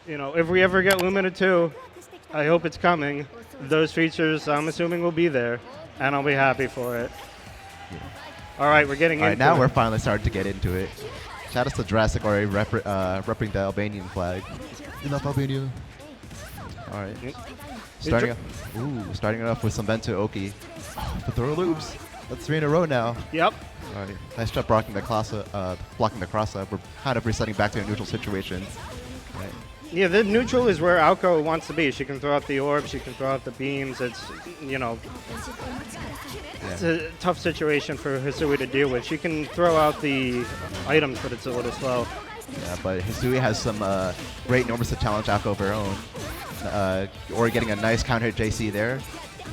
You know, if we ever get Lumina 2, I hope it's coming. Those features, I'm assuming, will be there, and I'll be happy for it. All right, we're getting All right, into now it. we're finally starting to get into it. Shout out to Jurassic already repping the Albanian flag. Enough Albania. All right. Starting it off with some Bento Oki. Oh, the throw loops. That's 3 in a row now. Yep. All right. Nice job blocking the cross up. We're kind of resetting back to a neutral situation. Right. Yeah, the neutral is where Alco wants to be. She can throw out the orbs, she can throw out the beams. It's, you know, it's a tough situation for Hisui to deal with. She can throw out the items, but it's a little slow. Yeah, but Hisui has some great numbers to challenge Alco of her own. Or getting a nice counter hit JC there.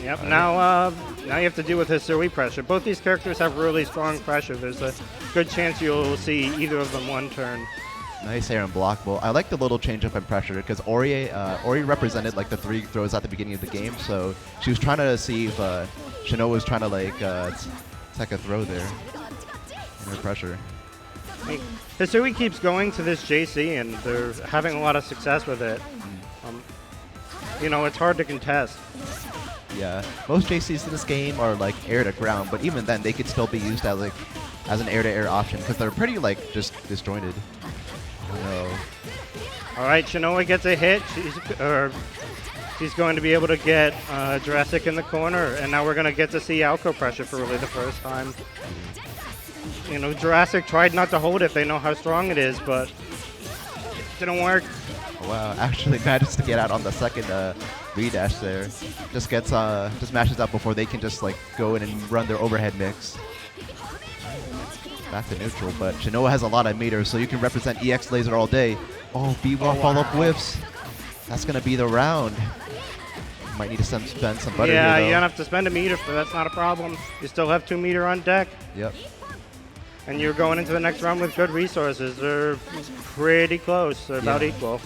Yep. Now you have to deal with Hisui pressure. Both these characters have really strong pressure. There's a good chance you'll see either of them one turn. Nice air and blockable. I like the little change up in pressure because Ori represented like the 3 throws at the beginning of the game, so she was trying to see if Shinoa was trying to like take a throw there in her pressure. Hisui keeps going to this JC, and they're having a lot of success with it. You know, it's hard to contest. Yeah, most JCs in this game are like air to ground, but even then they could still be used as an air to air option because they're pretty like just disjointed. Oh, no. All right, Shinoa gets a hit. She's going to be able to get Jurassic in the corner, and now we're going to get to see Alco pressure for really the first time. You know, Jurassic tried not to hold it. They know how strong it is, but it didn't work. Wow, actually managed to get out on the second redash there. Just mashes up before they can just like go in and run their overhead mix. Back to neutral, but Shinoa has a lot of meters, so you can represent EX laser all day. Oh, B-Wall follow-up whiffs. That's going to be the round. Might need to spend some butter yeah, here, you don't have to spend a meter, but that's not a problem. You still have 2 meter on deck. Yep. And you're going into the next round with good resources. They're pretty close. They're about equal.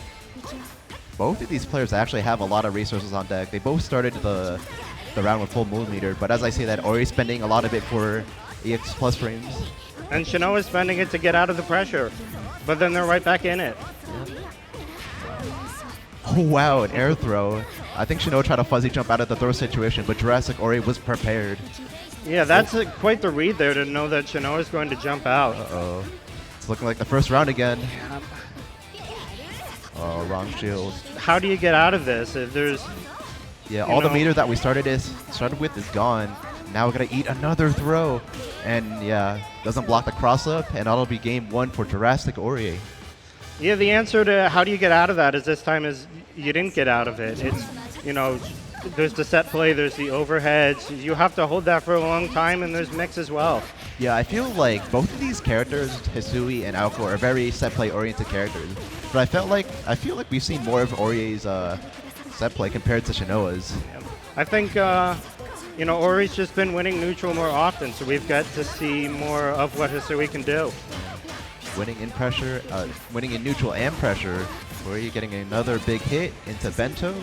Both of these players actually have a lot of resources on deck. They both started the round with full moon meter, but as I say that, Ori's spending a lot of it for EX plus frames. And Shinoa's spending it to get out of the pressure, but then they're right back in it. Oh wow, an air throw. I think Shinoa tried to fuzzy jump out of the throw situation, but Jurassic Ori was prepared. Yeah, that's quite the read there to know that Shinoa's going to jump out. Uh-oh. It's looking like the first round again. Oh, wrong shield. How do you get out of this? If there's... Yeah, all the meter that we started with is gone. Now we're going to eat another throw. And yeah, doesn't block the cross up, and that'll be game 1 for Jurassic Ori. Yeah, the answer to how do you get out of that is this time is you didn't get out of it. It's, you know, there's the set play, there's the overheads. You have to hold that for a long time, and there's mix as well. Yeah, I feel like both of these characters, Hisui and Alco, are very set play oriented characters. But I feel like we've seen more of Ori's set play compared to Shinoa's. Yeah. I think you know, Ori's just been winning neutral more often, so we've got to see more of what Hisui can do. Winning in pressure, winning in neutral and pressure. Ori getting another big hit into Bento.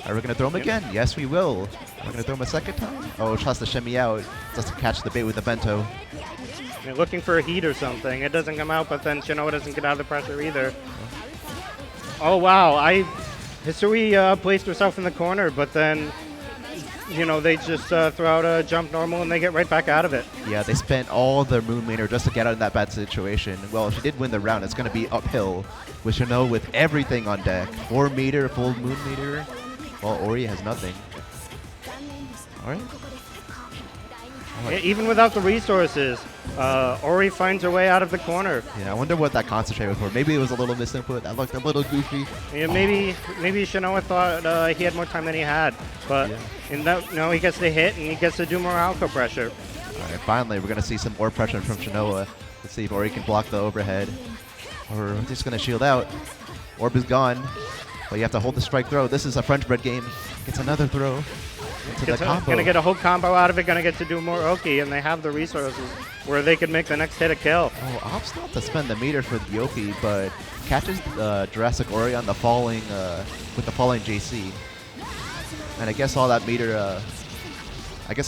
Are we going to throw him again? Yes, we will. Are we going to throw him a second time? Oh, tries to shimmy out just to catch the bait with the Bento. You're looking for a heat or something. It doesn't come out, but then Shinoa doesn't get out of the pressure either. Oh, wow. Hisui placed herself in the corner, but then, you know, they just throw out a jump normal and they get right back out of it. Yeah, they spent all their moon meter just to get out of that bad situation. Well, if she did win the round, it's going to be uphill with Shinoa with everything on deck. 4 meter, full moon meter, while Ori has nothing. All right. Yeah, even without the resources, Ori finds her way out of the corner. Yeah, I wonder what that concentrate was for. Maybe it was a little misinput. That looked a little goofy. Yeah, maybe Shinoa thought he had more time than he had, but in that, no, he gets the hit and he gets to do more Alco pressure. All right, finally, we're gonna see some more pressure from Shinoa. Let's see if Ori can block the overhead, or just gonna shield out. Orb is gone, but you have to hold the strike throw. This is a French bread game. It's another throw. Gonna get a whole combo out of it, gonna get to do more Oki, and they have the resources where they could make the next hit a kill. Oh, Ops not to spend the meter for the Oki, but catches Jurassic Ori on the falling, with the falling JC. And I guess all that meter, Yep.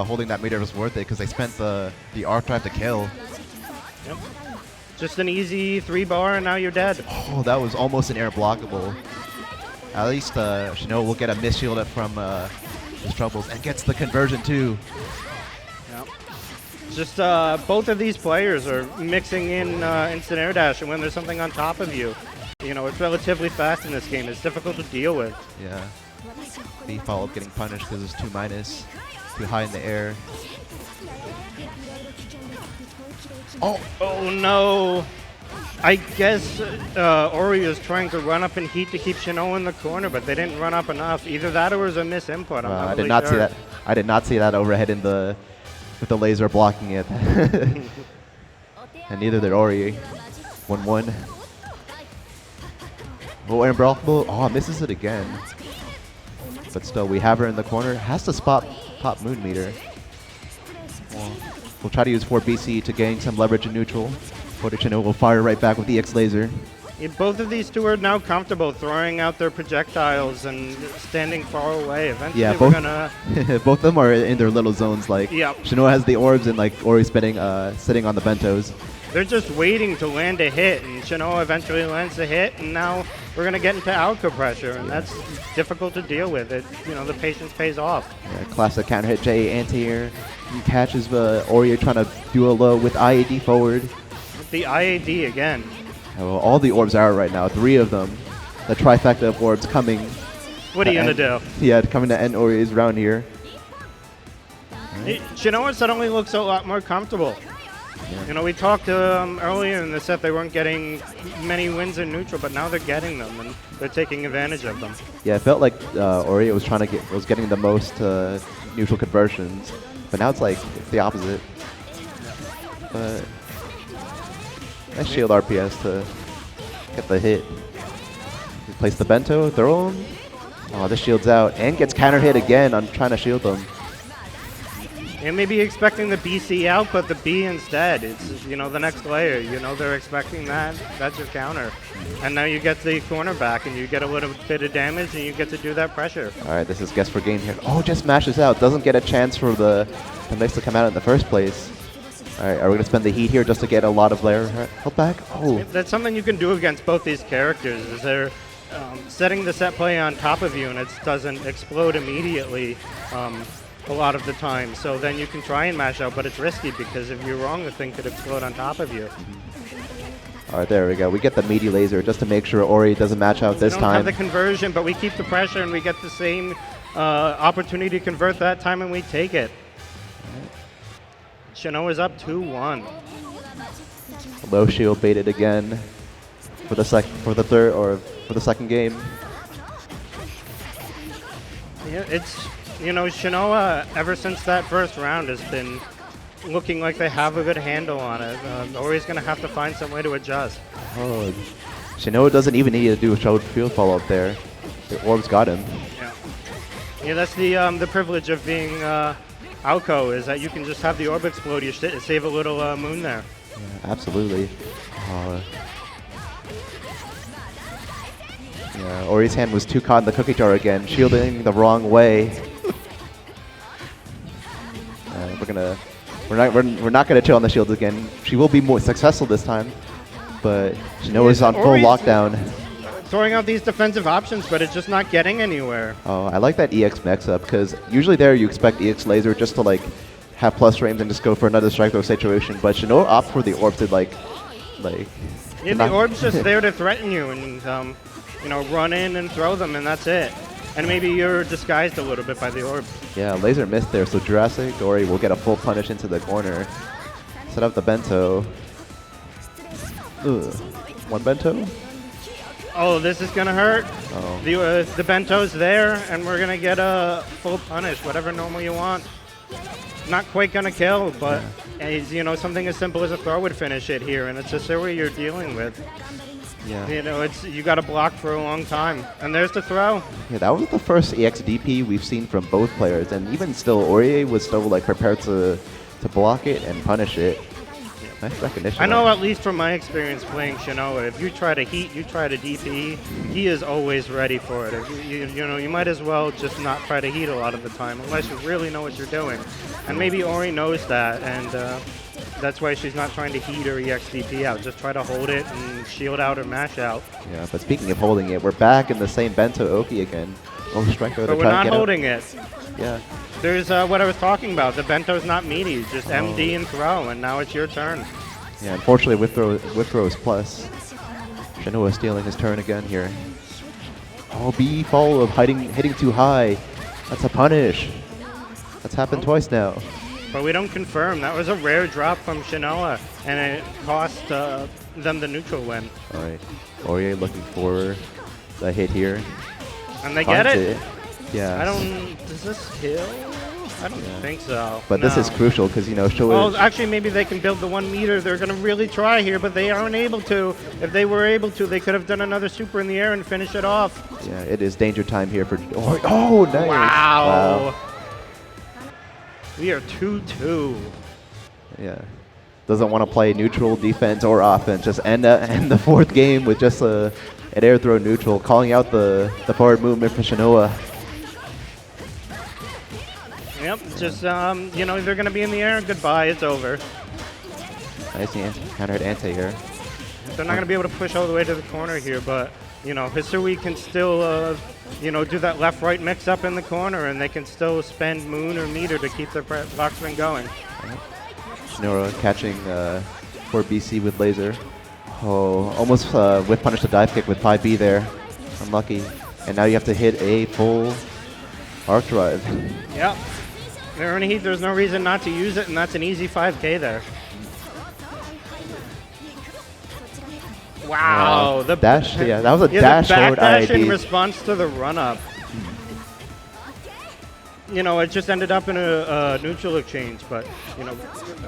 holding that meter was worth it because they spent the arc drive to kill. Yep. Just an easy 3-bar, and now you're dead. Oh, that was almost an air blockable. At least Shinoa will get a miss shield from his troubles and gets the conversion too. Yep. Just both of these players are mixing in instant air dash, and when there's something on top of you, it's relatively fast in this game. It's difficult to deal with. Yeah. The follow-up getting punished because it's 2-, too high in the air. Oh no! I guess Ori is trying to run up in heat to keep Shinoa in the corner, but they didn't run up enough. Either that or it was a misinput. I'm not I really did not sure. see that. I did not see that overhead with the laser blocking it. And neither did Ori. 1-1. Oh, air blockable. Oh, misses it again. But still, we have her in the corner. Has to spot pop Moon Meter. We'll try to use 4BC to gain some leverage in neutral. Shinoa will fire right back with EX Laser. Yeah, both of these two are now comfortable throwing out their projectiles and standing far away. Eventually, Yeah, we're gonna. both of them are in their little zones. Like Yep. Shinoa has the orbs and like Ori's sitting on the bentos. They're just waiting to land a hit, and Shinoa eventually lands a hit, and now we're gonna get into alco pressure, and that's difficult to deal with. The patience pays off. Yeah, classic counter hit J anti-air. He catches Ori trying to do a low with IAD forward. The IAD again. Well, all the orbs are out right now. 3 of them. The trifecta of orbs coming. What are you gonna do? Yeah, coming to end Ori's round here. Shinoa suddenly looks a lot more comfortable. Yeah. We talked earlier in the set they weren't getting many wins in neutral, but now they're getting them, and they're taking advantage of them. Yeah, it felt like Ori was getting the most neutral conversions, but now it's the opposite. But nice shield RPS to get the hit. Place the bento, throw him. Oh, this shield's out and gets counter hit again on trying to shield them. And maybe expecting the BC out, but the B instead. It's, the next layer. They're expecting that. That's your counter. And now you get the corner back, and you get a little bit of damage, and you get to do that pressure. All right, this is guess for game here. Oh, just smashes out. Doesn't get a chance for the mix to come out in the first place. All right, are we going to spend the heat here just to get a lot of layer help back? Oh. That's something you can do against both these characters, is they're setting the set play on top of you, and it doesn't explode immediately. A lot of the time, so then you can try and mash out, but it's risky because if you're wrong, the thing could explode on top of you. All right, there we go. We get the meaty laser just to make sure Ori doesn't match out this We don't time. have the conversion, but we keep the pressure and we get the same opportunity to convert that time, and we take it. Shinoa's up 2-1. Low shield baited again for the second game. Yeah, it's Shinoa ever since that first round has been looking like they have a good handle on it. Ori's gonna have to find some way to adjust. Oh, Shinoa doesn't even need to do a showed field follow up there. The orbs got him. Yeah, that's the privilege of being Alco, is that you can just have the orb explode. You save a little moon there. Yeah, absolutely. Yeah, Ori's hand was too caught in the cookie jar again, shielding the wrong way. We're not gonna chill on the shields again. She will be more successful this time, but Shinoa's on full lockdown. Throwing out these defensive options, but it's just not getting anywhere. Oh, I like that EX mix up because usually there you expect EX laser just to have plus frames and just go for another strike throw situation, but Shinoa opt for the orb to Yeah, the orb's just there to threaten you and run in and throw them, and that's it. And maybe you're disguised a little bit by the orb. Yeah, laser missed there, so Jurassic Ori will get a full punish into the corner. Set up the bento. Ugh. One bento? Oh, this is gonna hurt. Oh. The bento's there, and we're gonna get a full punish, whatever normal you want. Not quite gonna kill, but something as simple as a throw would finish it here, and it's just where you're dealing with. Yeah. You got to block for a long time, and there's the throw. Yeah, that was the first EX DP we've seen from both players, and even still, Ori was still prepared to block it and punish it. Yeah. Nice recognition. I know, at least from my experience playing Shinoa, if you try to heat, you try to DP, he is always ready for it. You might as well just not try to heat a lot of the time, unless you really know what you're doing. And maybe Ori knows that, and That's why she's not trying to heat her EXDP out. Just try to hold it and shield out or mash out. Yeah, but speaking of holding it, we're back in the same Bento Oki again. Oh, strike throw to But we're try to not get holding out. it. Yeah. There's what I was talking about. The Bento's not meaty. Just MD and throw, and now it's your turn. Yeah, unfortunately, whip throw is plus. Shinoa stealing his turn again here. Oh, B follow of hitting too high. That's a punish. That's happened twice now. But we don't confirm. That was a rare drop from Shinoa, and it cost them the neutral win. All right. Aurier looking for the hit here. And they get it. Yeah. Does this kill? I don't think so. But this is crucial because, you know, Well, actually, maybe they can build the 1 meter. They're going to really try here, but they aren't able to. If they were able to, they could have done another super in the air and finish it off. Yeah, it is danger time here for... Oh, nice. Wow. We are 2-2. Yeah. Doesn't want to play neutral defense or offense. Just end the 4th game with just an air throw neutral, calling out the forward movement for Shinoa. Yep, just, you know, they're going to be in the air. Goodbye, it's over. Nice countered ante here. They're not going to be able to push all the way to the corner here, but, you know, Hisui can still, you know, do that left-right mix-up in the corner, and they can still spend Moon or Meter to keep their boxman going. Shinoa catching for BC with laser. Oh, almost whip punish the dive kick with 5B there. Unlucky. And now you have to hit a full arc drive. Yep. They're in heat. There's no reason not to use it, and that's an easy 5K there. Wow. The dash, yeah, that was a dash forward backdash IID. in response to the run-up. You know, it just ended up in a neutral exchange, but, you know,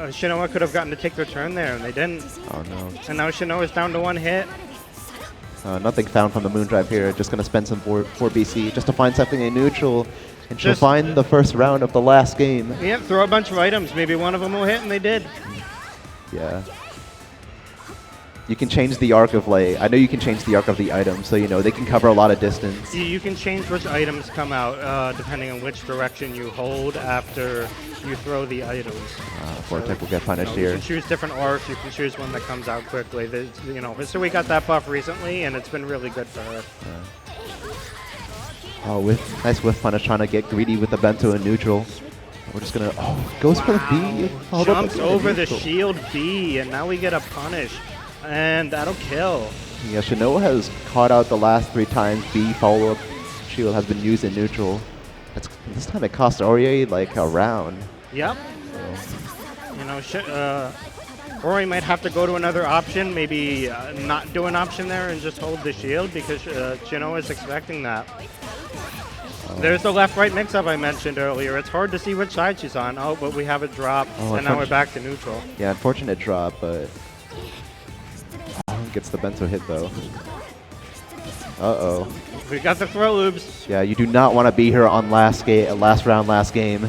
Shinoa could have gotten to take their turn there, and they didn't. Oh, no. And now Shinoa's down to 1 hit. Nothing found from the moon drive here. Just going to spend some 4 BC just to find something in neutral. And she'll find the first round of the last game. Yeah, throw a bunch of items. Maybe one of them will hit, and they did. Yeah. You can change the arc of, like, I know you can change the arc of the item, so, you know, they can cover a lot of distance. You can change which items come out depending on which direction you hold after you throw the items. Vortec will get punished You here. can choose different arcs. You can choose one that comes out quickly. You know, Hisui got that buff recently, and it's been really good for her. Oh, nice whiff punish, trying to get greedy with the bento in neutral. We're just gonna, goes for the B. Jumps over the shield B, and now we get a punish, and that'll kill. Yeah, Shinoa has caught out the last 3 times B follow-up shield has been used in neutral. This time it cost Aurier like a round. Yep. You know, Ori might have to go to another option, maybe not do an option there and just hold the shield because Shinoa is expecting that. There's the left-right mix-up I mentioned earlier. It's hard to see which side she's on. Oh, but we have a drop, and now we're back to neutral. Yeah, unfortunate drop, but gets the bento hit though. Uh-oh. We got the throw loops. Yeah, you do not want to be here on last round, last game.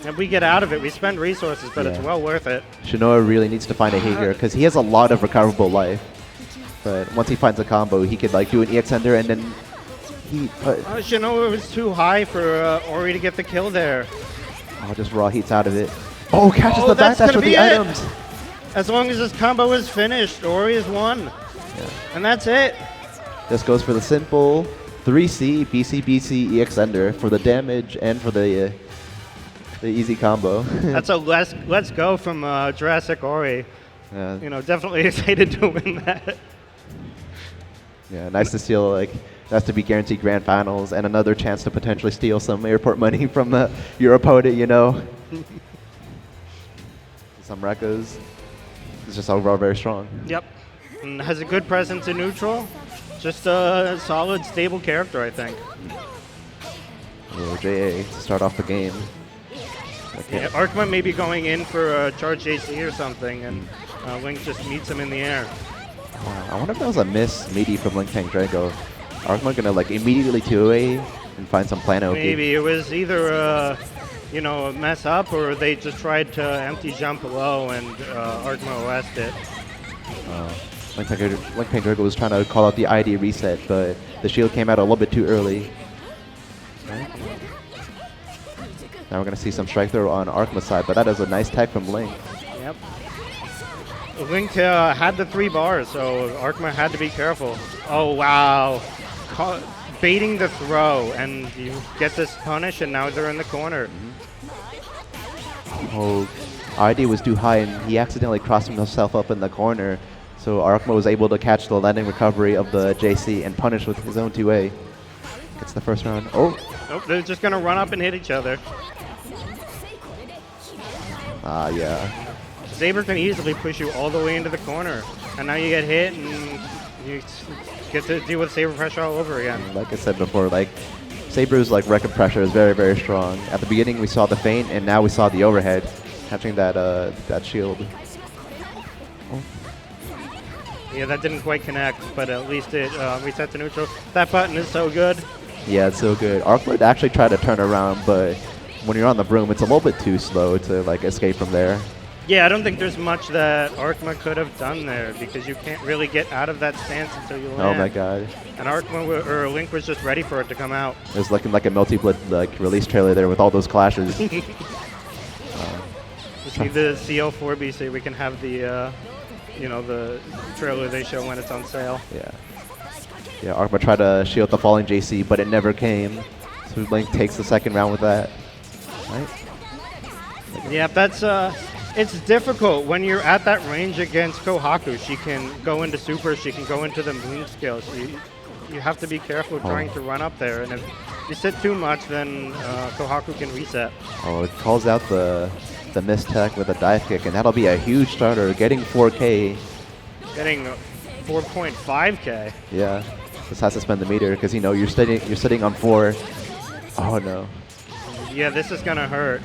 If we get out of it, we spend resources, but it's well worth it. Shinoa really needs to find a hit here because he has a lot of recoverable life. But once he finds a combo, he could like do an EX Ender and then Shinoa was too high for Ori to get the kill there. Oh, just raw heats out of it. Oh, catches the backdash with the items. As long as this combo is finished, Ori is won. Yeah. And that's it. This goes for the simple 3C, BC, BC, EX Ender for the damage and for the easy combo. That's a let's go from Jurassic Ori. Yeah. You know, definitely excited to win that. Yeah, nice to steal, like, that's to be guaranteed grand finals and another chance to potentially steal some airport money from your opponent, you know. Some Rekkas. It's just overall very strong. Yep. And has a good presence in neutral. Just a solid, stable character, I think. JA to start off the game. Yeah, Arkma may be going in for a charge JC or something, and Link just meets him in the air. I wonder if that was a miss meaty from Link Tang Drago. Arkma gonna like immediately 2A and find some plan Oki. Maybe it was either you know, a mess up, or they just tried to empty jump low and Arkma OS'd it. Link Tang Drago was trying to call out the ID reset, but the shield came out a little bit too early. Right. Now we're gonna see some strike throw on Arkma's side, but that is a nice tag from Link. Yep. Link had the 3 bars, so Arkma had to be careful. Oh, wow. Baiting the throw, and you get this punish, and now they're in the corner. Oh, ID was too high, and he accidentally crossed himself up in the corner. So Arkma was able to catch the landing recovery of the JC and punish with his own 2A. Gets the first round. Oh! Nope, they're just going to run up and hit each other. Yeah. Saber can easily push you all the way into the corner. And now you get hit, and you get to deal with Saber pressure all over again. Like I said before, like Saber's like record pressure is very, very strong. At the beginning we saw the feint, and now we saw the overhead, catching that shield. Oh. Yeah, that didn't quite connect, but at least it reset to neutral. That button is so good. Yeah, it's so good. Arkma actually tried to turn around, but when you're on the broom, it's a little bit too slow to like escape from there. Yeah, I don't think there's much that Arkma could have done there because you can't really get out of that stance until you land. Oh my god. And or Link was just ready for it to come out. It was looking like a Melty like release trailer there with all those clashes. Just need the CL4B so we can have the the trailer they show when it's on sale. Yeah. Yeah, Arkma tried to shield the falling JC, but it never came. So Link takes the second round with that. Right? Yeah, that's it's difficult when you're at that range against Kohaku. She can go into super, she can go into the moon skill. So you have to be careful trying to run up there, and if you sit too much, then Kohaku can reset. Oh, it calls out the missed tech with a dive kick, and that'll be a huge starter, getting 4K. Getting 4.5K. Yeah, just has to spend the meter because you're sitting on 4. Oh no. Yeah, this is gonna hurt.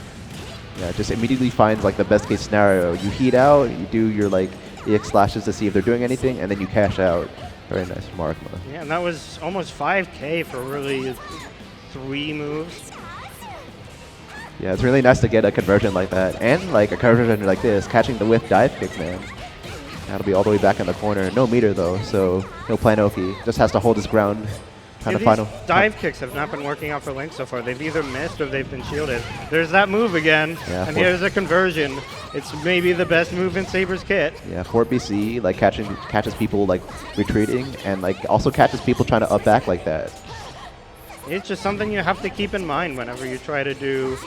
Yeah, just immediately finds like the best case scenario. You heat out, you do your like EX slashes to see if they're doing anything, and then you cash out. Very nice from Arkma. Yeah, and that was almost 5K for really 3 moves. Yeah, it's really nice to get a conversion like that, and like a conversion like this, catching the whiff dive kick, man. That'll be all the way back in the corner. No meter though, so no Planoki. Just has to hold his ground. These dive kicks have not been working out for Link so far. They've either missed or they've been shielded. There's that move again, and here's a conversion. It's maybe the best move in Saber's kit. Yeah, 4BC like catches people like retreating, and like also catches people trying to up back like that. It's just something you have to keep in mind whenever you try to do,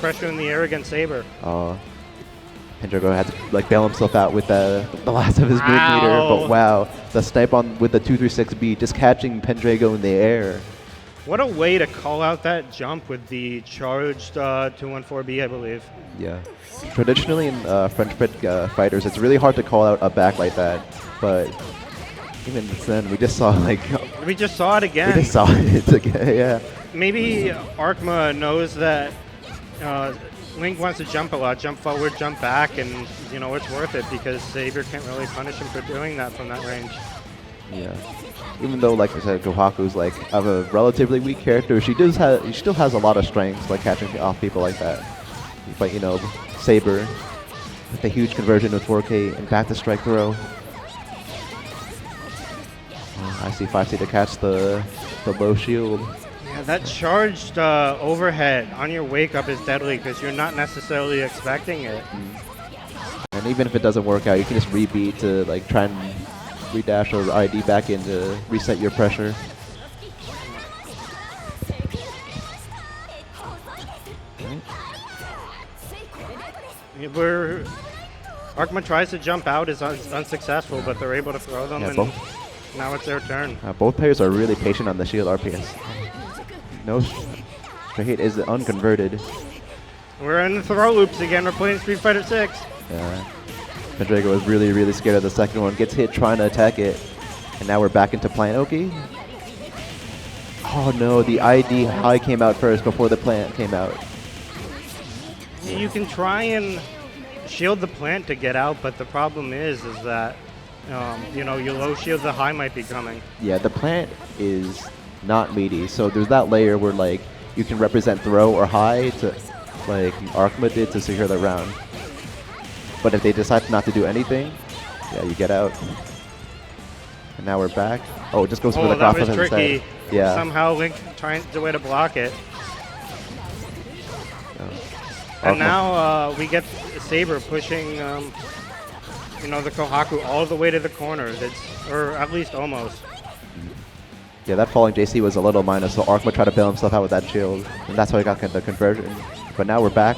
pressure in the air against Saber. Pendrego had to like bail himself out with the last of his move meter, but wow, the snipe on with the 236B, just catching Pendrego in the air. What a way to call out that jump with the charged 214B, I believe. Yeah. Traditionally in French Pit fighters, it's really hard to call out a back like that, but even then, we just saw like... We just saw it again. We just saw it again, yeah. Maybe Arkma knows that Link wants to jump a lot, jump forward, jump back, and it's worth it because Saber can't really punish him for doing that from that range. Yeah. Even though, like I said, Kohaku's like of a relatively weak character, she still has a lot of strengths, like catching off people like that. But Saber with a huge conversion with 4K and back to strike throw. I see 5C to catch the low shield. Yeah, that charged overhead on your wake up is deadly because you're not necessarily expecting it. And even if it doesn't work out, you can just rebeat to like try and redash or ID back in to reset your pressure. Arkma tries to jump out, is unsuccessful, but they're able to throw them, and now it's their turn. Both players are really patient on the shield RPS. No straight is unconverted. We're in the throw loops again. We're playing Street Fighter 6. Yeah. Pendrego was really, really scared of the second one. Gets hit trying to attack it. And now we're back into Planoki. Oh no, the ID high came out first before the plant came out. You can try and shield the plant to get out, but the problem is that you low shield, the high might be coming. Yeah, the plant is not meaty, so there's that layer where like you can represent throw or high to like Arkma did to secure the round. But if they decide not to do anything, yeah, you get out. And now we're back. Oh, it just goes for the cross that was tricky. Instead. Yeah. Somehow Link trying the way to block it. And now we get Saber pushing, you know, the Kohaku all the way to the corner. Or at least almost. Yeah, that falling JC was a little minus, so Arkma tried to bail himself out with that shield, and that's why he got the conversion. But now we're back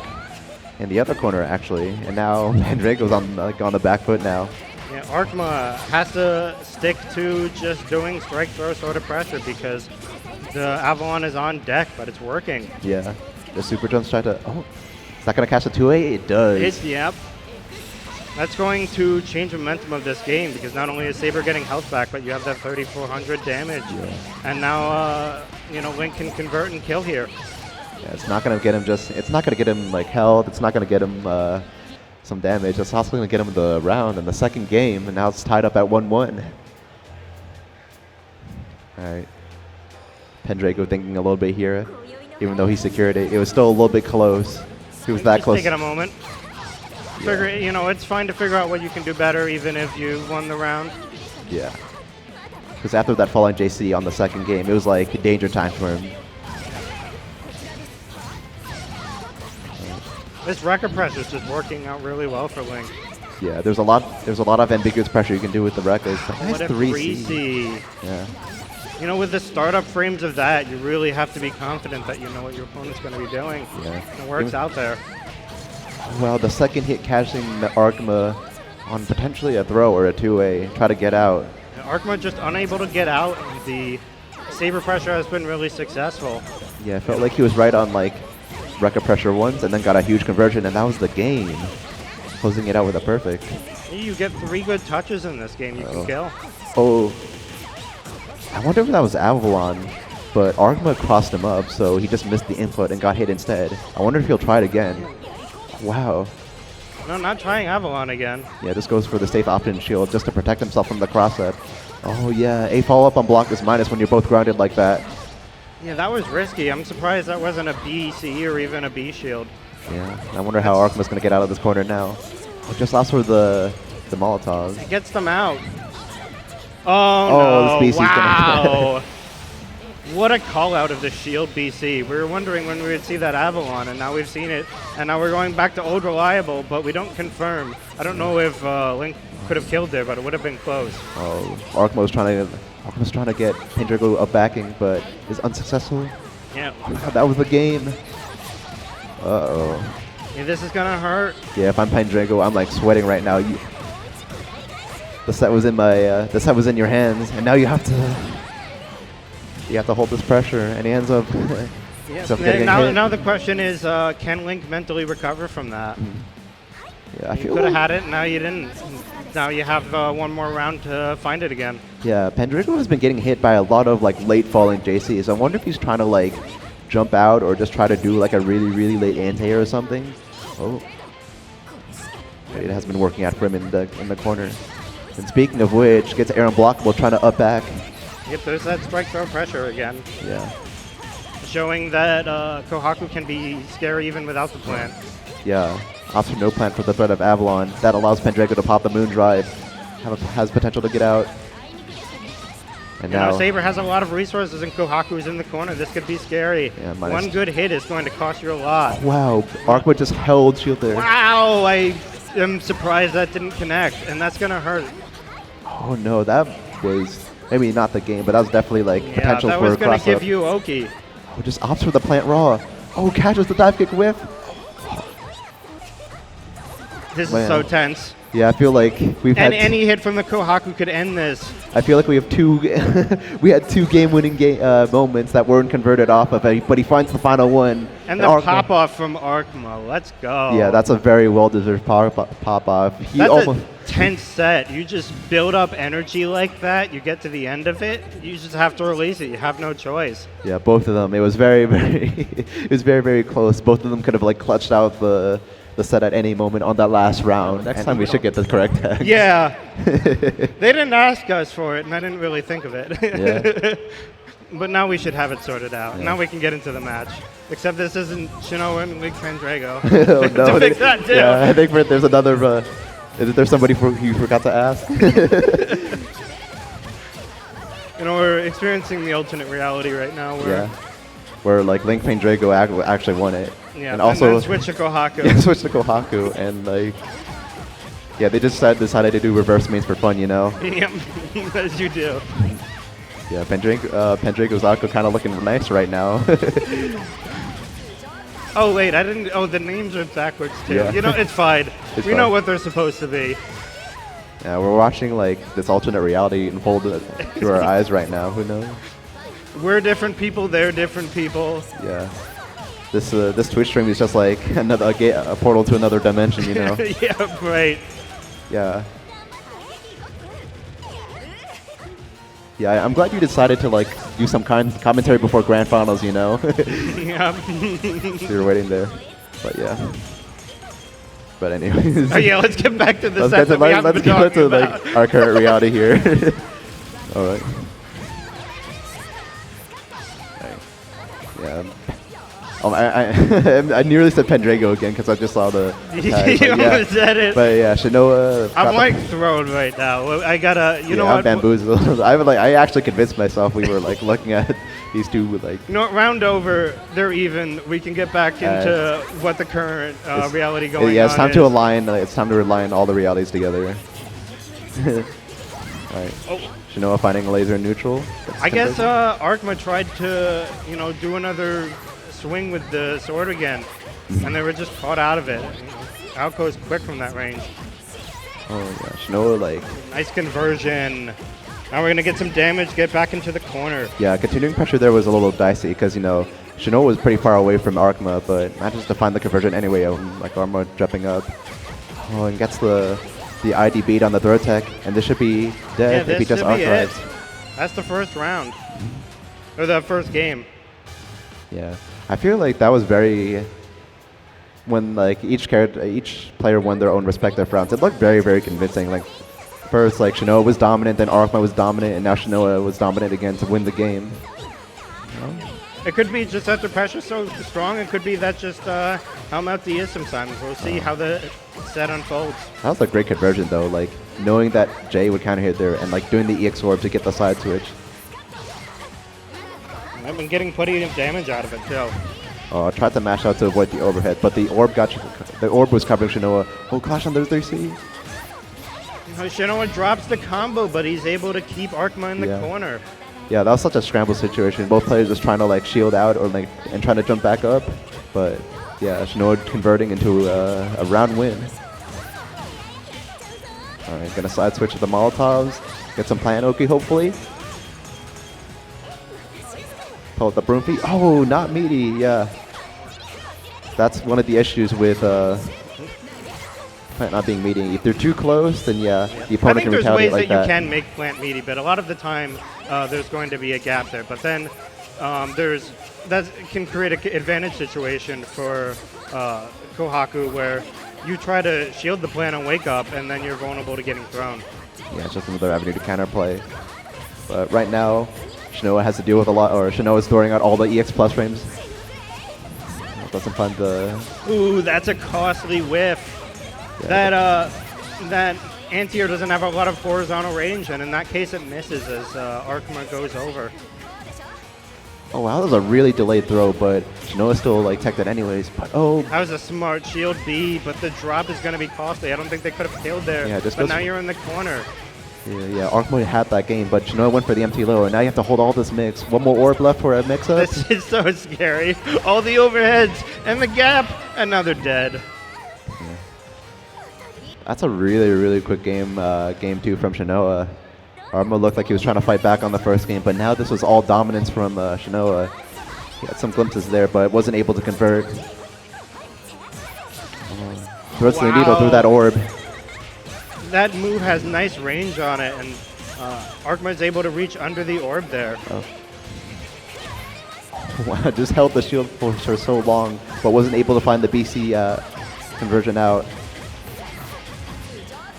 in the other corner, actually, and now Pendrago's on the back foot now. Yeah, Arkma has to stick to just doing strike throw sort of pressure because the Avalon is on deck, but it's working. Yeah, the super jumps tried to. Oh, is that gonna catch a 2A? It does. Yep. That's going to change momentum of this game because not only is Saber getting health back, but you have that 3,400 damage. Yeah. And now, you know, Link can convert and kill here. Yeah, it's not gonna get him it's not gonna get him like health. It's not gonna get him some damage. It's also gonna get him the round in the second game, and now it's tied up at 1-1. All right, Pendrago thinking a little bit here, even though he secured it. It was still a little bit close. He was that Just close. taking a moment. Yeah. You know, it's fine to figure out what you can do better, even if you won the round. Yeah. Because after that falling JC on the second game, it was like danger time for him. This record pressure is just working out really well for Link. Yeah, there's a lot of ambiguous pressure you can do with the records. Nice What a 3C. Yeah. You know, with the startup frames of that, you really have to be confident that you know what your opponent's going to be doing. Yeah. It works out there. Well, the second hit catching the Arkma on potentially a throw or a 2A, try to get out. Arkma just unable to get out. The Saber pressure has been really successful. Yeah, I felt like he was right on like record pressure once and then got a huge conversion, and that was the game. Closing it out with a perfect. You get 3 good touches in this game you can kill. Oh. I wonder if that was Avalon, but Arkma crossed him up, so he just missed the input and got hit instead. I wonder if he'll try it again. Wow. No, not trying Avalon again. Yeah, this goes for the safe option shield just to protect himself from the cross-up. Oh yeah, a follow-up on block is minus when you're both grounded like that. Yeah, that was risky. I'm surprised that wasn't a BC or even a B shield. Yeah, I wonder how Arkma's going to get out of this corner now. Oh, just lost for the Molotov. It gets them out. Oh, no. This BC's wow. What a call out of the shield BC. We were wondering when we would see that Avalon, and now we've seen it. And now we're going back to old reliable, but we don't confirm. I don't know if Link could have killed there, but it would have been close. Oh, Arkma's trying to get Pendrago up backing, but is unsuccessful. Yeah. Oh, that was the game. Uh-oh. Yeah, this is gonna hurt. Yeah, if I'm Pendrago, I'm like sweating right now. The set was in your hands, and now you have to hold this pressure, and he ends up. Yes. Getting Now the question is, can Link mentally recover from that? Yeah, I You feel could have like, had it, now you didn't. Now you have one more round to find it again. yeah, Pendrago has been getting hit by a lot of like late falling JCs. I wonder if he's trying to like jump out or just try to do like a really, really late anti or something. Oh, it has been working out for him in the corner. And speaking of which, gets air unblockable, trying to up back. Yep, there's that strike throw pressure again. Yeah. Showing that Kohaku can be scary even without the plant. Yeah. Opts for no plant for the threat of Avalon. That allows Pendrago to pop the moon drive. Has potential to get out. And now Saber has a lot of resources and Kohaku is in the corner. This could be scary. Yeah, one good hit is going to cost you a lot. Wow, Arkma just held shield there. Wow, I am surprised that didn't connect, and that's going to hurt. Oh no, that was maybe not the game, but that was definitely like potential that for a was going to cross-up. give you Oki. Oh, just opts for the plant raw. Oh, catches the dive kick whiff. This Man. is so tense. Yeah, I feel like we've had And any hit from the Kohaku could end this. I feel like we have we had two game-winning moments that weren't converted off of it, but he finds the final one. And the pop-off from Arkma. Let's go. Yeah, that's a very well-deserved pop-off. That's a tense set. You just build up energy like that. You get to the end of it. You just have to release it. You have no choice. Yeah, both of them. It was very, very close. Both of them could have like clutched out the set at any moment on that last round. Next time we should get the correct tag. Yeah. They didn't ask us for it, and I didn't really think of it. Yeah. But now we should have it sorted out. Yeah. Now we can get into the match. Except this isn't Shinoa and Link Pendrago. Oh, no. To fix that too. Yeah, I think there's another. Is there somebody you forgot to ask? We're experiencing the alternate reality right now. Where like Link Pendrago actually won it. Yeah, and also then switch to Kohaku. yeah, switch to Kohaku, and like, yeah, they just decided to do reverse mains for fun, you know. Yep, as you do. Yeah, Pendrago's Akko kind of looking nice right now. Oh wait, I didn't. Oh, the names are backwards too. Yeah. You know, it's fine. It's we know fine. what they're supposed to be. Yeah, we're watching like this alternate reality unfold through our eyes right now. Who knows? We're different people. They're different people. Yeah. This Twitch stream is just like a portal to another dimension, you know. Yeah, right. Yeah. Yeah, I'm glad you decided to like do some commentary before grand finals, you know. Yeah. So you're waiting there, but yeah. But anyways. Oh yeah, let's get back to the let's set that we haven't let's been get to talking about. like our current reality here. All right. Yeah. I nearly said Pendrago again because I just saw the tag, You yeah. almost said it. But yeah, Shinoa. I'm like thrown right now. I gotta, you know I'm what? bamboozled. I actually convinced myself we were like looking at these two like. You know what? Round over, they're even. We can get back into what the current reality going on. Yeah, it's time is. to align. It's time to align all the realities together. All right. Oh. Shinoa finding a laser in neutral. I guess Arkma tried to, do another swing with the sword again, and they were just caught out of it. Alco's quick from that range. Oh yeah, Shinoa like. Nice conversion. Now we're gonna get some damage, get back into the corner. Yeah, continuing pressure there was a little dicey because Shinoa was pretty far away from Arkma, but manages to find the conversion anyway. Like Arkma jumping up. Oh, and gets the ID beat on the throw tech, and this should be dead if he just archives. That's the first round, or the first game. Yeah, I feel like that was very when like each player won their own respective rounds. It looked very, very convincing. Like first, like Shinoa was dominant, then Arkma was dominant, and now Shinoa was dominant again to win the game. It could be just that the pressure's so strong. It could be that just how Melty is sometimes. We'll see how the set unfolds. That was a great conversion though, like knowing that Jay would counter hit there and like doing the EX orb to get the side switch. I've been getting plenty of damage out of it too. Oh, I tried to mash out to avoid the overhead, but the orb was covering Shinoa. Oh gosh, on those 3C. Shinoa drops the combo, but he's able to keep Arkma in the corner. Yeah, that was such a scramble situation. Both players just trying to like shield out or like and trying to jump back up, but yeah, Shinoa converting into a round win. All right, gonna side switch to the Molotovs, get some Plant Oki hopefully. Pull out the Broom Feet. Oh, not meaty. Yeah, that's one of the issues with Plant not being meaty. If they're too close, then yeah, the opponent can retaliate like that. I think there's ways that you can make Plant meaty, but a lot of the time there's going to be a gap there. But then that can create an advantage situation for Kohaku where you try to shield the Plant on wake up, and then you're vulnerable to getting thrown. Yeah, it's just another avenue to counterplay. But right now, Shinoa has to deal with a lot, or Shinoa is throwing out all the EX plus frames. Doesn't find the. Ooh, that's a costly whiff. Yeah, that anti-air doesn't have a lot of horizontal range, and in that case it misses as Arkma goes over. Oh wow, that was a really delayed throw, but Shinoa still like teched it anyways. But oh, that was a smart shield B, but the drop is going to be costly. I don't think they could have killed there. Yeah, but now you're in the corner. Yeah, Arkma had that game, but Shinoa went for the empty low, and now you have to hold all this mix. One more orb left for a mix-up. This is so scary. All the overheads and the gap, and now they're dead. That's a really, really quick game, game 2 from Shinoa. Arkma looked like he was trying to fight back on the first game, but now this was all dominance from Shinoa. He had some glimpses there, but wasn't able to convert. Throws the needle through that orb. That move has nice range on it, and Arkma is able to reach under the orb there. Oh. Wow, just held the shield for so long, but wasn't able to find the BC conversion out.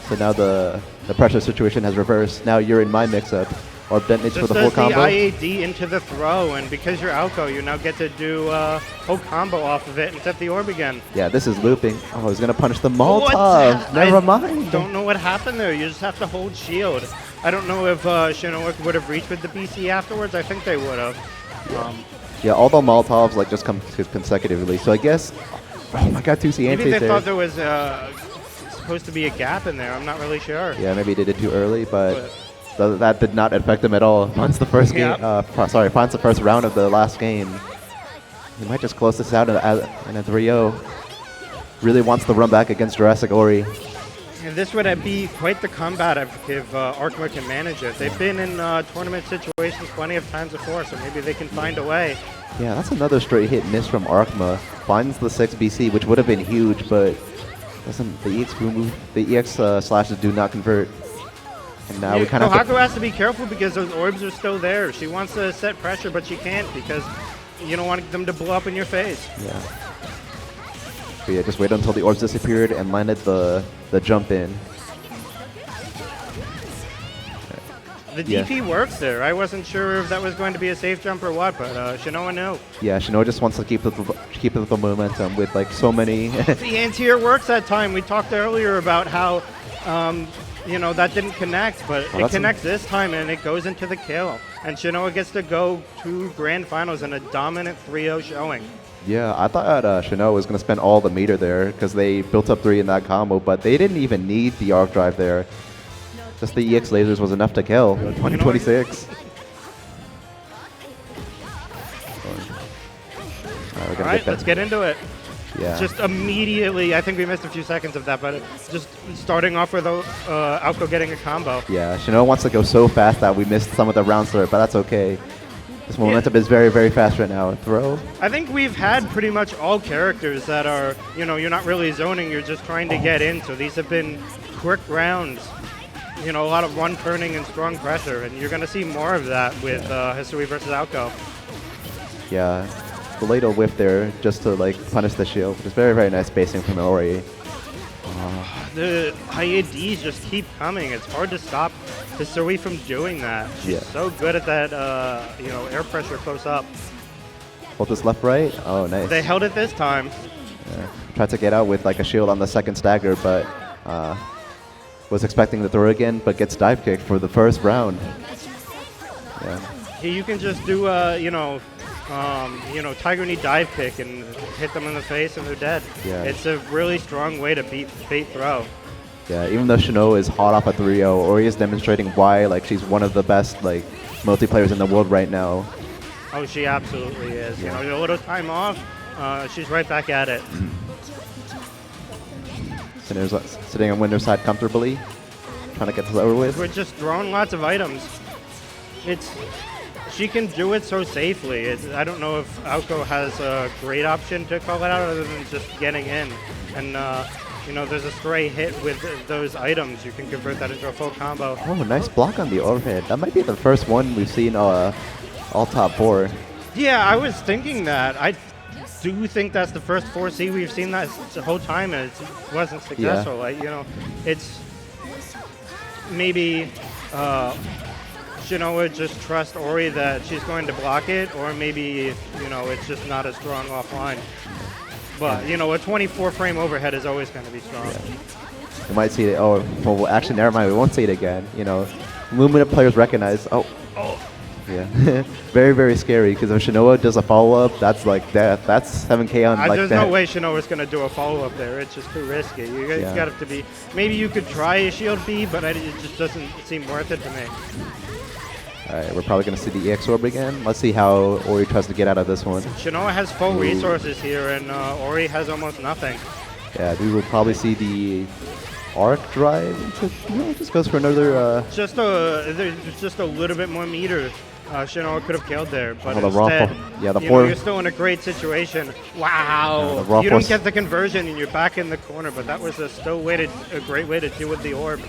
So now the pressure situation has reversed. Now you're in my mix-up. Orb detonates for the full combo. Just the IAD into the throw, and because you're Alco, you now get to do a whole combo off of it and set the orb again. Yeah, this is looping. Oh, he's going to punish the Molotov. Never mind. Don't know what happened there. You just have to hold shield. I don't know if Shinoa would have reached with the BC afterwards. I think they would have. Yeah, all the Molotovs like just come consecutively. So I guess, oh my God, 2C Maybe anti they there. thought there was supposed to be a gap in there. I'm not really sure. Yeah, maybe they did too early, but that did not affect him at all. Finds the first game. Finds the first round of the last game. He might just close this out in a 3-0. Really wants to run back against Jurassic Ori. And this would be quite the combat if Arkma can manage it. They've been in tournament situations plenty of times before, so maybe they can find a way. Yeah, that's another straight hit miss from Arkma. Finds the 6 BC, which would have been huge, but doesn't. The EX move, the EX slashes do not convert. And now we kind of. Kohaku has to be careful because those orbs are still there. She wants to set pressure, but she can't because you don't want them to blow up in your face. Yeah. But yeah, just wait until the orbs disappeared and landed the jump in. The DP works there. I wasn't sure if that was going to be a safe jump or what, but Shinoa knew. Yeah, Shinoa just wants to keep the momentum with like so many. The anti-air works that time. We talked earlier about how that didn't connect, but it connects this time and it goes into the kill. And Shinoa gets to go to grand finals in a dominant 3-0 showing. Yeah, I thought Shinoa was going to spend all the meter there because they built up 3 in that combo, but they didn't even need the arc drive there. Just the EX lasers was enough to kill. 2026. All right, let's get into it. Yeah. Just immediately, I think we missed a few seconds of that, but just starting off with Alco getting a combo. Yeah, Shinoa wants to go so fast that we missed some of the rounds there, but that's okay. This momentum is very, very fast right now. Throw. I think we've had pretty much all characters that are, you're not really zoning, you're just trying to get in. So these have been quick rounds. A lot of run turning and strong pressure, and you're going to see more of that with Hisui versus Alco. Yeah, the ladle whiff there just to like punish the shield. Just very, very nice spacing from Ori. The IADs just keep coming. It's hard to stop Hisui from doing that. She's so good at that, air pressure close up. Hold this left, right. Oh, nice. They held it this time. Yeah. Tried to get out with like a shield on the second stagger, but was expecting the throw again, but gets dive kicked for the first round. Yeah. You can just do Tiger Knee dive kick and hit them in the face and they're dead. Yeah. It's a really strong way to beat bait throw. Yeah, even though Shinoa is hot off a 3-0, Ori is demonstrating why she's one of the best multiplayers in the world right now. Oh, she absolutely is. A little time off, she's right back at it. Sitting on winner's side comfortably, trying to get this over with. We're just throwing lots of items. She can do it so safely. I don't know if Alco has a great option to call it out other than just getting in. And, there's a stray hit with those items. You can convert that into a full combo. Oh, nice block on the overhead. That might be the first one we've seen all top 4. Yeah, I was thinking that. I do think that's the first 4C we've seen that the whole time, and it wasn't successful. Yeah. It's maybe Shinoa just trust Ori that she's going to block it, or maybe it's just not as strong offline. But a 24 frame overhead is always going to be strong. Yeah. You might see it. Oh, well, actually, never mind. We won't see it again. Lumina players recognize. Oh. Yeah. Very, very scary because if Shinoa does a follow-up, that's like death. That's 7K on there's no way Shinoa's going to do a follow-up there. It's just too risky. You got to be. Maybe you could try a shield B, but it just doesn't seem worth it to me. All right, we're probably going to see the EX Orb again. Let's see how Ori tries to get out of this one. Shinoa has full resources here, and Ori has almost nothing. Yeah, we will probably see the arc drive. Just goes for another. Just a little bit more meter. Shinoa could have killed there, but instead, you're still in a great situation. Wow! You don't get the conversion, and you're back in the corner. But that was a great way to deal with the orb.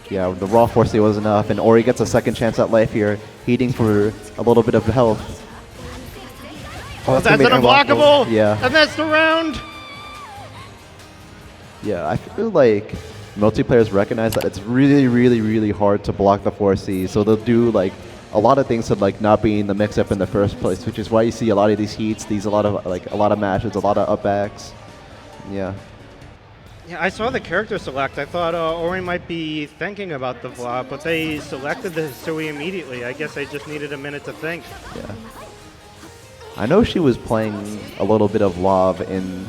Yeah, the raw force was enough, and Ori gets a second chance at life here, heating for a little bit of health. Oh, that's an unblockable! Yeah. And that's the round! Yeah, I feel like multiplayers recognize that it's really, really, really hard to block the 4C, so they'll do a lot of things to not be in the mix-up in the first place, which is why you see a lot of these heats, a lot of matches, a lot of up-backs. Yeah. Yeah, I saw the character select. I thought Ori might be thinking about the Vlad, but they selected the Hisui immediately. I guess they just needed a minute to think. Yeah. I know she was playing a little bit of Love in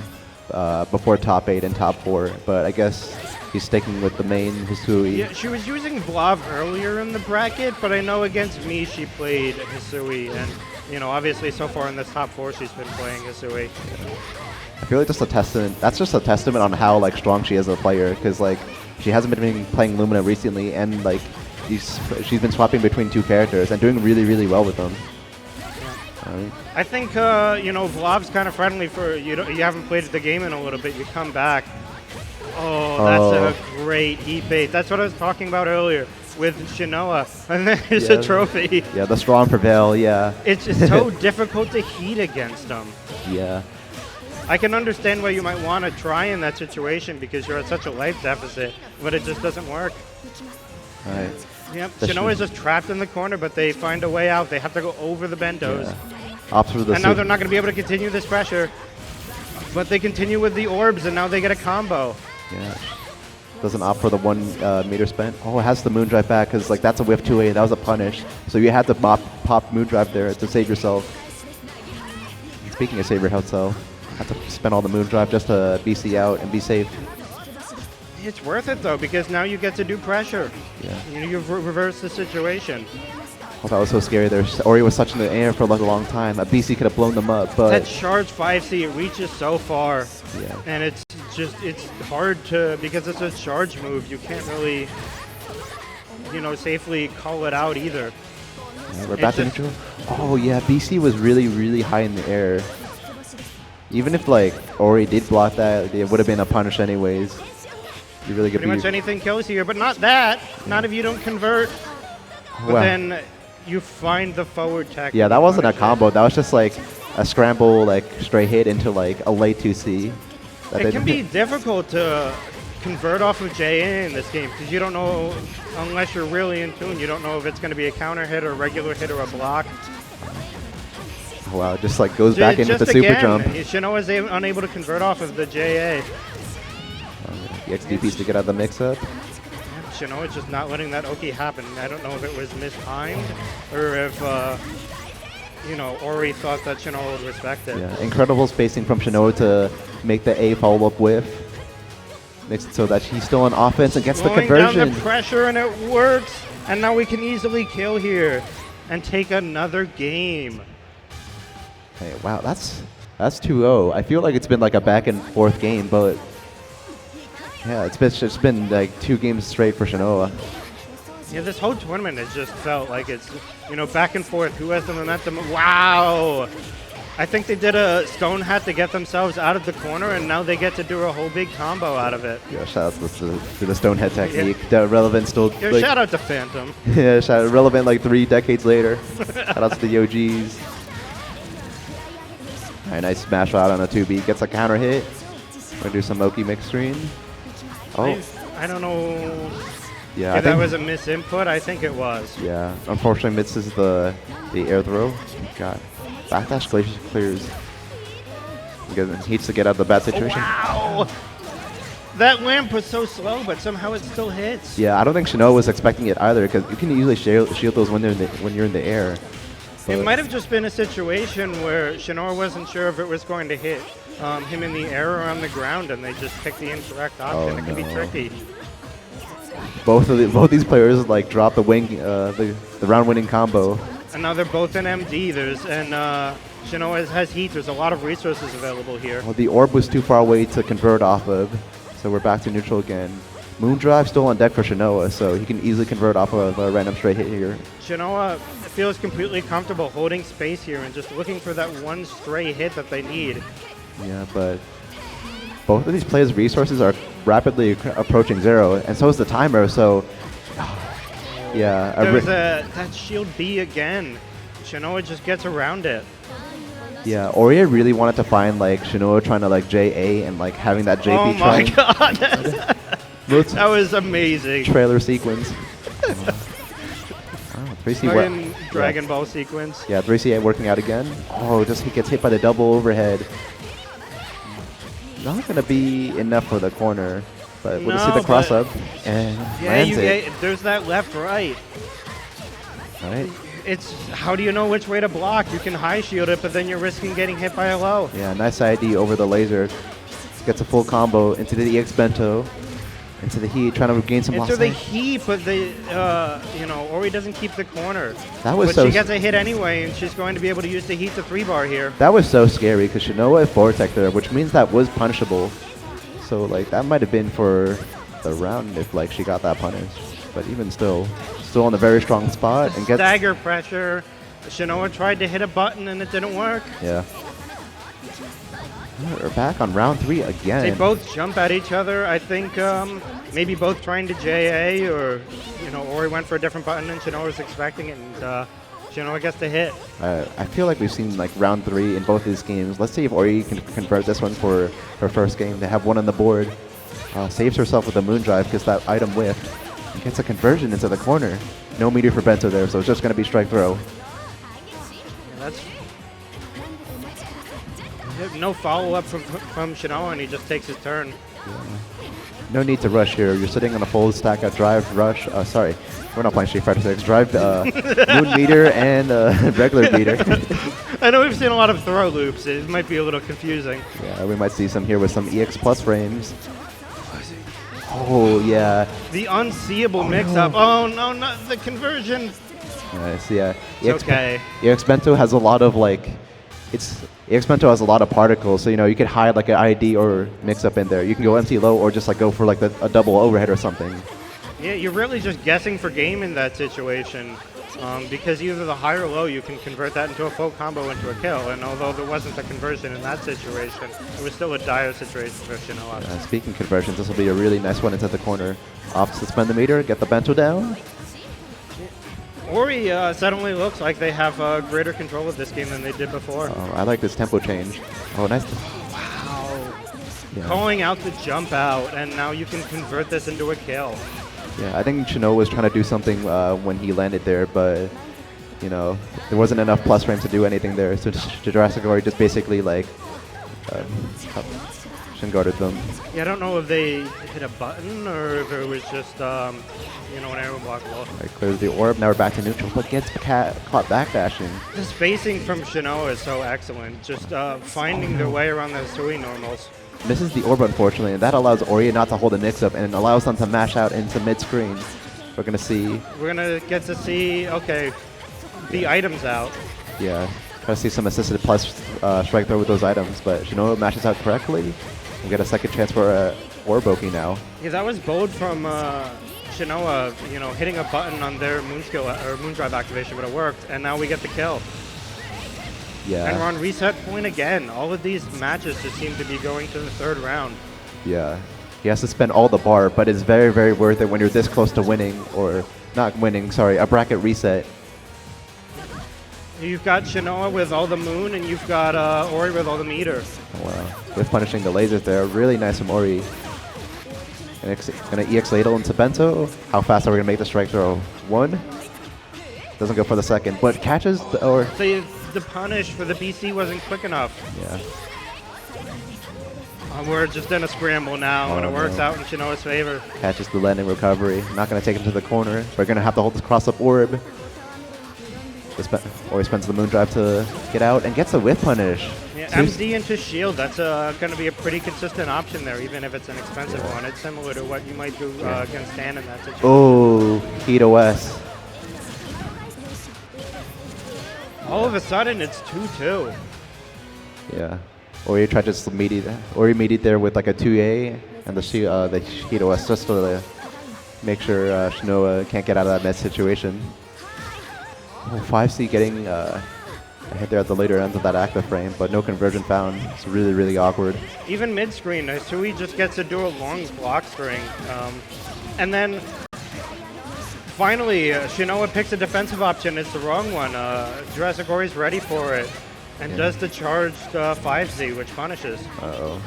before top 8 and top 4, but I guess he's sticking with the main Hisui. Yeah, she was using Vlav earlier in the bracket, but I know against me she played Hisui, and you know, obviously so far in this top 4 she's been playing Hisui. Yeah. I feel like just a testament. That's just a testament on how like strong she is as a player, because like she hasn't been playing Lumina recently, and like she's been swapping between 2 characters and doing really well with them. I think you know, Vlav's kind of friendly for you. You haven't played the game in a little bit. You come back. Oh, that's a great heat bait. That's what I was talking about earlier with Shinoa. And there's a trophy. Yeah, the strong prevail. Yeah. It's just so difficult to heat against them. Yeah. I can understand why you might want to try in that situation because you're at such a life deficit, but it just doesn't work. All right. Yep, Shinoa's just trapped in the corner, but they find a way out. They have to go over the bendos. Yeah. And now they're not going to be able to continue this pressure. But they continue with the orbs, and now they get a combo. Yeah. Doesn't opt for the 1 meter spent. Oh, it has the Moondrive back, because like that's a whiff 2A. That was a punish. So you had to pop Moondrive there to save yourself. Speaking of save your health cell, have to spend all the Moondrive just to BC out and be safe. It's worth it, though, because now you get to do pressure. Yeah. You've reversed the situation. Oh, that was so scary there. Ori was such in the air for like a long time. A BC could have blown them up, but... That charge 5C, it reaches so far. Yeah. And it's hard to... Because it's a charge move, you can't really, you know, safely call it out either. Yeah, we're back to neutral. Oh, yeah, BC was really high in the air. Even if, like, Ori did block that, it would have been a punish anyways. You really Pretty much anything kills here, but not that. Not if you don't convert. But then you find the forward tech. Yeah, that wasn't a combo. That was just like a scramble, like straight hit into like a late 2C. It can be difficult to convert off of JA in this game because you don't know, unless you're really in tune, you don't know if it's going to be a counter hit or a regular hit or a block. Oh, wow, just like goes back into the super jump. Shinoa is unable to convert off of the JA. The XDPs to get out of the mix-up. Shinoa is just not letting that Oki happen. I don't know if it was mistimed or if, you know, Ori thought that Shinoa would respect it. Yeah, incredible spacing from Shinoa to make the A follow-up whiff. Makes it so that he's still on offense and gets the conversion. Down the pressure and it works. And now we can easily kill here and take another game. Hey, wow, that's 2-0. I feel like it's been like a back and forth game, but yeah, it's been like 2 games straight for Shinoa. Yeah, this whole tournament has just felt like it's, you know, back and forth. Who has the momentum? Wow! I think they did a stone hat to get themselves out of the corner, and now they get to do a whole big combo out of it. Yeah, shout out to the stone head technique. Yeah. Relevant still. Yeah, like, shout out to Phantom. Yeah, shout out, relevant like 3 decades later. Shout out to the OGs. All right, nice smash out on a 2B. Gets a counter hit. Gonna do some Oki mix screen. Oh. I don't know. Yeah, if that was a misinput. I think it was. Yeah, unfortunately misses the air throw. God, backdash clears. He needs to get out of the bad situation. Oh, wow! That lamp was so slow, but somehow it still hits. Yeah, I don't think Shinoa was expecting it either, because you can usually shield those when you're in the air. It might have just been a situation where Shinoa wasn't sure if it was going to hit him in the air or on the ground, and they just picked the incorrect option. It can be tricky. Both these players like drop the round-winning combo. And now they're both in MD. Shinoa has heat. There's a lot of resources available here. Well, the orb was too far away to convert off of, so we're back to neutral again. Moondrive still on deck for Shinoa, so he can easily convert off of a random straight hit here. Shinoa feels completely comfortable holding space here and just looking for that one stray hit that they need. Yeah, but both of these players' resources are rapidly approaching 0, and so is the timer, so... Yeah. There's that shield B again. Shinoa just gets around it. Yeah, Ori really wanted to find like Shinoa trying to like JA and like having that JP Oh my god! That was amazing. Trailer sequence. 3C Dragon Ball sequence. Yeah, 3C working out again. Oh, he gets hit by the double overhead. Not going to be enough for the corner, but we'll see the cross up and lands it. There's that left right. All right. it's how do you know which way to block? You can high shield it, but then you're risking getting hit by a low. Yeah, nice ID over the laser. Gets a full combo into the EX Bento, into the heat, trying to gain some Into loss. the heat, but the Ori doesn't keep the corner. That was but so she gets a hit anyway, and she's going to be able to use the heat to 3-bar here. That was so scary because Shinoa forward tech there, which means that was punishable. So like that might have been for the round if like she got that punish. But even still on a very strong spot and gets Stagger pressure. Shinoa tried to hit a button and it didn't work. Yeah. We're back on round 3 again. They both jump at each other. I think maybe both trying to JA, or Ori went for a different button and Shinoa was expecting it, and Shinoa gets the hit. I feel like we've seen like round 3 in both these games. Let's see if Ori can convert this one for her first game. They have one on the board. Saves herself with a moon drive, gets that item whiffed. And gets a conversion into the corner. No meter for Bento there, so it's just going to be strike throw. That's no follow-up from Shinoa, and he just takes his turn. Yeah. No need to rush here. You're sitting on a full stack of drive, rush. Sorry, we're not playing Street Fighter 6. Drive, moon meter, and regular meter. I know we've seen a lot of throw loops. It might be a little confusing. Yeah, we might see some here with some EX Plus frames. Oh, yeah. The unseeable mix-up. Oh, no, not the conversion. Nice, yeah. It's okay. EX Bento has a lot of, like, EX Bento has a lot of particles, so, you could hide, like, an ID or mix-up in there. You can go empty low or just, like, go for, like, a double overhead or something. Yeah, you're really just guessing for game in that situation. Because either the high or low, you can convert that into a full combo into a kill. And although there wasn't a conversion in that situation, it was still a dire situation for Shinoa. Speaking of conversions, this will be a really nice one into the corner. Off to suspend the meter, get the Bento down. Ori suddenly looks like they have greater control of this game than they did before. I like this tempo change. Oh, nice. Wow. Yeah. Calling out the jump out, and now you can convert this into a kill. Yeah, I think Shinoa was trying to do something when he landed there, but, there wasn't enough plus frame to do anything there. So Jurassic Ori just basically, like, shin guarded them. Yeah, I don't know if they hit a button or if it was just, an arrow block low. Clears the orb, now we're back to neutral, but gets caught backdashing. The spacing from Shinoa is so excellent, just finding their way around those Sui normals. Misses the orb, unfortunately, and that allows Ori not to hold a mix-up and allows them to mash out into mid-screen. We're going to see... We're going to get to see, okay, the items out. Yeah, try to see some assisted plus strike throw with those items, but Shinoa mashes out correctly. We get a second chance for Orboki now. Yeah, that was bold from Shinoa, hitting a button on their moon skill or moon drive activation, but it worked, and now we get the kill. Yeah. And we're on reset point again. All of these matches just seem to be going to the third round. Yeah. He has to spend all the bar, but it's very, very worth it when you're this close to winning, or not winning, sorry, a bracket reset. You've got Shinoa with all the moon, and you've got Ori with all the meter. Oh, wow. With punishing the lasers there. Really nice from Ori. And going to EX Ladle into Bento. How fast are we going to make the strike throw? One. Doesn't go for the second, but catches or... The punish for the BC wasn't quick enough. Yeah. We're just in a scramble now, and it works out in Shinoa's favor. Catches the landing recovery. Not going to take him to the corner. We're going to have to hold this cross-up orb. Ori spends the moon drive to get out and gets a whiff punish. Yeah, MD into shield, that's going to be a pretty consistent option there, even if it's an expensive one. It's similar to what you might do against Stan in that situation. Oh, Heat OS. All of a sudden, it's 2-2. Yeah. Ori tried to just Ori medied there with like a 2A and the Heat OS just to make sure Shinoa can't get out of that mess situation. Oh, 5C getting a hit there at the later ends of that active frame, but no conversion found. It's really, really awkward. Even mid-screen, Sui just gets to do a long block string. And then finally, Shinoa picks a defensive option. It's the wrong one. Jurassic Ori's ready for it and does the charged 5Z, which punishes. Uh-oh.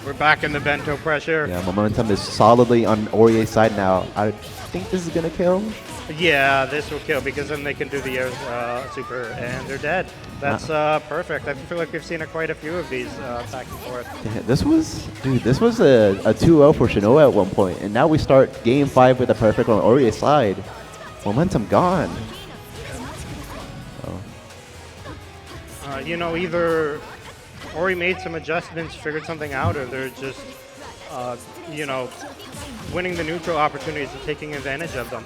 We're back in the Bento pressure. Yeah, momentum is solidly on Ori's side now. I think this is going to kill. Yeah, this will kill because then they can do the air super and they're dead. That's perfect. I feel like we've seen quite a few of these back and forth. Yeah, this was a 2-0 for Shinoa at one point, and now we start game 5 with a perfect on Ori's side. Momentum gone. You know, either Ori made some adjustments, figured something out, or they're just, you know, winning the neutral opportunities and taking advantage of them.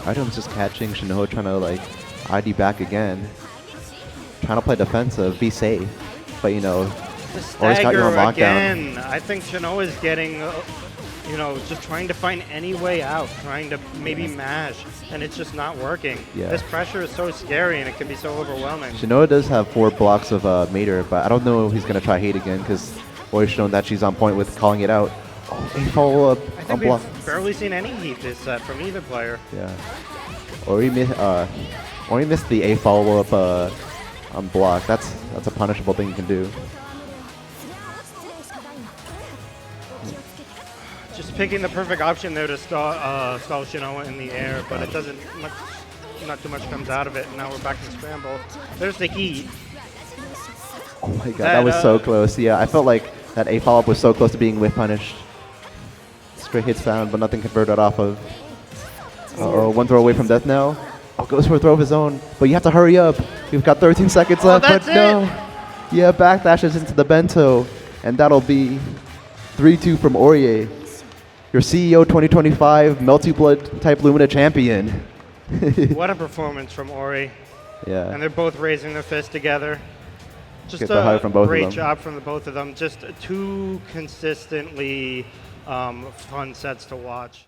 Item's just catching Shinoa trying to like ID back again. Trying to play defensive, be safe. But you know, The Ori's got you on stagger lockdown. again. I think Shinoa is getting, you know, just trying to find any way out, trying to maybe mash, and it's just not working. Yeah. This pressure is so scary, and it can be so overwhelming. Shinoa does have 4 blocks of meter, but I don't know if he's going to try hate again because Ori's shown that she's on point with calling it out. Oh, a follow-up I on think block. we've barely seen any heat this set from either player. Yeah. Ori missed the A follow-up on block. That's a punishable thing you can do. Just picking the perfect option there to stall Shinoa in the air, but it doesn't not too much comes out of it. Now we're back to scramble. There's the heat. Oh my god, that was so close. Yeah, I felt like that A follow-up was so close to being whiff punished. Straight hits found, but nothing converted off of. Uh-oh, one throw away from death now. Oh, goes for a throw of his own, but you have to hurry up. You've got 13 seconds left, that's but no. Yeah, backdashes into the bento, and that'll be 3-2 from Aurier. Your CEO 2025 Melty Blood type Lumina champion. What a performance from Ori. Yeah. And they're both raising their fist together. Just Get the high from both of great them. job from the both of them. Just two consistently fun sets to watch.